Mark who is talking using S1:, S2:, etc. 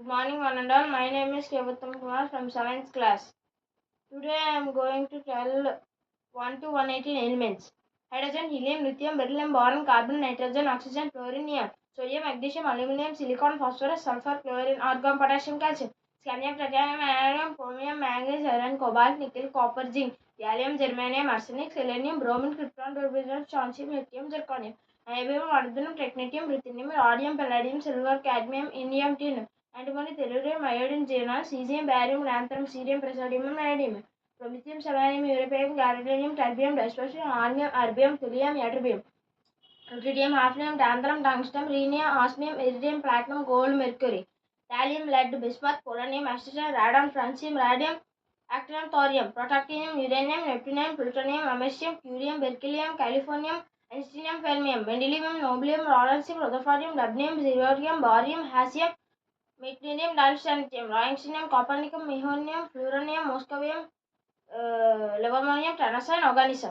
S1: Good morning, one and all. My name is Kevattam Kumar from 7th class. Today I am going to tell 1 to 118 elements. Hydrogen, helium, lithium, beryllium, boron, carbon, nitrogen, oxygen, fluorine, neon, sodium, magnesium, aluminum, silicon, phosphorus, sulfur, chlorine, argon, potassium, calcium, scandium, titanium, iridium, chromium, manganese, iron, cobalt, nickel, copper, zinc, gallium, germanium, arsenic, selenium, bromine, krypton, rubidium, strontium, lithium, zirconium, niobium, molybdenum, technetium, ruthenium, rhodium, palladium, silver, cadmium, indium, tin, antimony, tellurium, iodine, xenon, cesium, barium, lanthanum, cerium, praseodymium, vanadium, promethium, samarium, europium, gadolinium, terbium, dysprosium, holmium, erbium, thulium, ytterbium, ruthenium, hafnium, tantalum, tungsten, rhenium, osmium, iridium, platinum, gold, mercury, thallium, lead, bismuth, polonium, astatine, radon, francium, radium, actinium, thorium, protactinium, uranium, neptunium, plutonium, americium, curium, berkelium, californium, einsteinium, fermium, mendelevium, nobelium, lawrencium, rutherfordium, dubnium, zirconium, barium, hassium, meitnerium, dilstrontium, lawrencium, copernicum, mehonium, fluoronium, moscovium, livermonium, tennessine, organism.